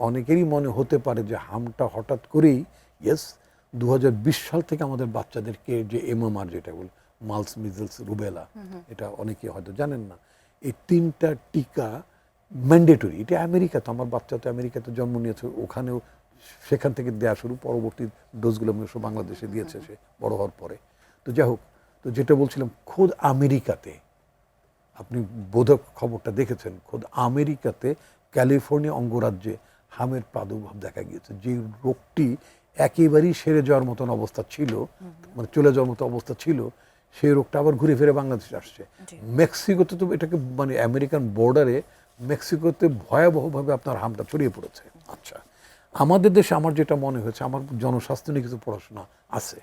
অনেকেরই মনে হতে পারে যে হামটা হঠাৎ করেই, ইয়েস 2020 সাল থেকে আমাদের বাচ্চাদেরকে যে এমএমআর যেটা বলে মালস মিজলস রুবেলা, এটা অনেকে হয়তো জানেন না, এই 3টা টিকা ম্যান্ডেটরি। এটা আমেরিকাতে, আমার বাচ্চা তো আমেরিকাতে জন্ম নিয়েছে, ওখানেও সেখান থেকে দেওয়া শুরু, পরবর্তী ডোজগুলো সব বাংলাদেশে দিয়েছে সে বড় হওয়ার পরে। তো যাই হোক, তো যেটা বলছিলাম, খোদ আমেরিকাতে, আপনি বোধক খবরটা দেখেছেন, খোদ আমেরিকাতে ক্যালিফোর্নিয়া অঙ্গরাজ্যে হামের প্রাদুর্ভাব দেখা গিয়েছে, যে রোগটি একেবারেই সেরে যাওয়ার মতন অবস্থা ছিল, মানে চলে যাওয়ার মতো অবস্থা ছিল, সেই রোগটা আবার ঘুরে ফিরে বাংলাদেশে আসছে। মেক্সিকোতে তো এটাকে মানে আমেরিকান বর্ডারে মেক্সিকোতে ভয়াবহভাবে আপনার হামটা ছড়িয়ে পড়েছে। আচ্ছা, আমাদের দেশে আমার যেটা মনে হয়েছে, আমার জনস্বাস্থ্য নিয়ে কিছু পড়াশোনা আছে,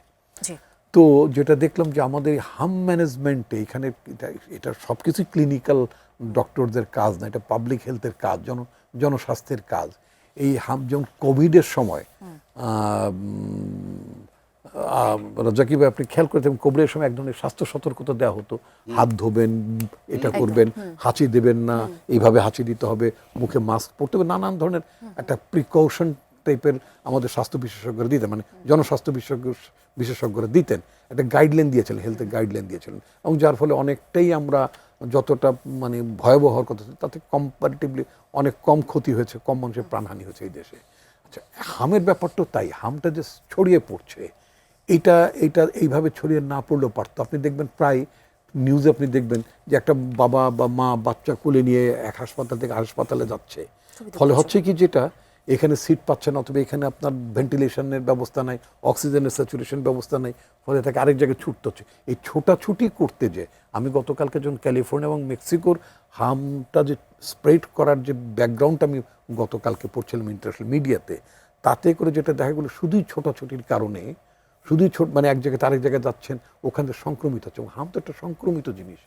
তো যেটা দেখলাম যে আমাদের হাম ম্যানেজমেন্টে এখানে এটা সব কিছুই ক্লিনিক্যাল ডক্টরদের কাজ না, এটা পাবলিক হেলথের কাজ, জনস্বাস্থ্যের কাজ। এই হাম যেমন কোভিডের সময় রাজাকি ভাই, আপনি খেয়াল করতেন কোভিডের সময় এক ধরনের স্বাস্থ্য সতর্কতা দেওয়া হতো, হাত ধোবেন, এটা করবেন, হাঁচি দেবেন না, এইভাবে হাঁচি দিতে হবে, মুখে মাস্ক পরতে হবে, নানান ধরনের একটা প্রিকশন টাইপের আমাদের স্বাস্থ্য বিশেষজ্ঞরা দিতেন, মানে জনস্বাস্থ্য বিশেষজ্ঞরা দিতেন, একটা গাইডলাইন দিয়েছিলেন, হেলথের গাইডলাইন দিয়েছিলেন, এবং যার ফলে অনেকটাই আমরা যতটা মানে ভয়াবহ হওয়ার কথা তাতে কম্পারেটিভলি অনেক কম ক্ষতি হয়েছে, কম মানুষের প্রাণহানি হয়েছে এই দেশে। আচ্ছা, হামের ব্যাপারটাও তাই, হামটা যে ছড়িয়ে পড়ছে, এটা এইভাবে ছড়িয়ে না পড়লেও পারতো। আপনি দেখবেন প্রায় নিউজে আপনি দেখবেন যে একটা বাবা বা মা বাচ্চা কোলে নিয়ে এক হাসপাতাল থেকে হাসপাতালে যাচ্ছে, ফলে হচ্ছে কি, যেটা এখানে সিট পাচ্ছে না, অথবা এখানে আপনার ভেন্টিলেশনের ব্যবস্থা নাই, অক্সিজেনের স্যাচুরেশন ব্যবস্থা নাই, ফলে তাকে আরেক জায়গায় ছুটতে হচ্ছে। এই ছোটাছুটি করতে যে, আমি গতকালকে যখন ক্যালিফোর্নিয়া এবং মেক্সিকোর হামটা যে স্প্রেড করার যে ব্যাকগ্রাউন্ডটা আমি গতকালকে পড়ছিলাম ইন্টারন্যাশনাল মিডিয়াতে, তাতে করে যেটা দেখা গেলো শুধুই ছোটাছুটির কারণে, শুধুই মানে এক জায়গায় আরেক জায়গায় যাচ্ছেন, ওখানে সংক্রমিত হচ্ছে, এবং হাম তো একটা সংক্রমিত জিনিস।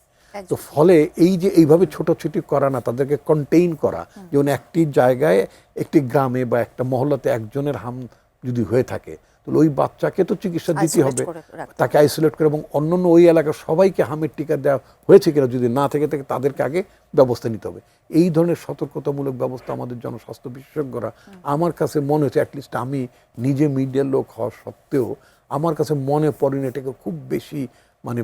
তো ফলে এই যে এইভাবে ছোটাছুটি করা না, তাদেরকে কন্টেইন করা, যেমন একটি জায়গায় একটি গ্রামে বা একটা মহল্লাতে একজনের হাম যদি হয়ে থাকে, তাহলে ওই বাচ্চাকে তো চিকিৎসা দিতে হবে, তাকে আইসোলেট করে, এবং অন্যান্য ওই এলাকার সবাইকে হামের টিকা দেওয়া হয়েছে কিনা যদি না থেকে থাকে তাদেরকে আগে ব্যবস্থা নিতে হবে। এই ধরনের সতর্কতামূলক ব্যবস্থা আমাদের জনস্বাস্থ্য বিশেষজ্ঞরা, আমার কাছে মনে হচ্ছে, অ্যাটলিস্ট আমি নিজে মিডিয়ার লোক হওয়া সত্ত্বেও আমার কাছে মনে পড়েনি এটাকে খুব বেশি মানে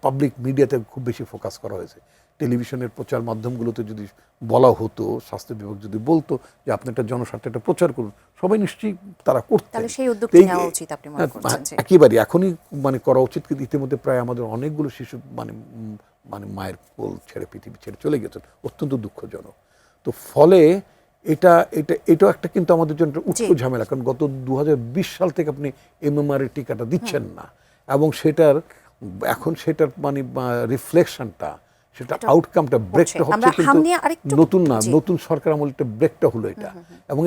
পাবলিক মিডিয়াতে খুব বেশি ফোকাস করা হয়েছে। টেলিভিশনের প্রচার মাধ্যমগুলোতে যদি বলা হতো, স্বাস্থ্য বিভাগ যদি বলতো যে আপনি একটা জনস্বার্থে একটা প্রচার করুন, সবাই নিশ্চয়ই তারা করতেন। তাহলে সেই উদ্যোগটি নেওয়া উচিত আপনি মনে করছেন? একেবারে এখনই মানে করা উচিত, কিন্তু ইতিমধ্যে প্রায় আমাদের অনেকগুলো শিশু মানে মানে মায়ের কোল ছেড়ে পৃথিবী ছেড়ে চলে গেছেন, অত্যন্ত দুঃখজনক। তো ফলে এটাও একটা কিন্তু আমাদের জন্য উচ্চ ঝামেলা, কারণ গত 2020 সাল থেকে আপনি এমএমআর এর টিকাটা দিচ্ছেন না, এবং এখন সেটার মানে রিফ্লেকশনটা, সেটা আউটকামটা ব্রেকটা হচ্ছে, কিন্তু নতুন সরকার আমলে একটা ব্রেকটা হলো এটা। এবং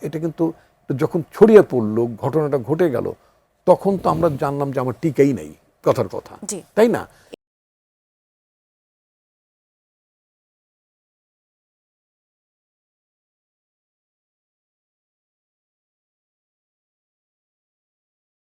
এটা কিন্তু যখন ছড়িয়ে পড়লো, ঘটনাটা ঘটে গেল, তখন তো আমরা জানলাম যে আমার টিকাই নেই, কথার কথা, তাই না?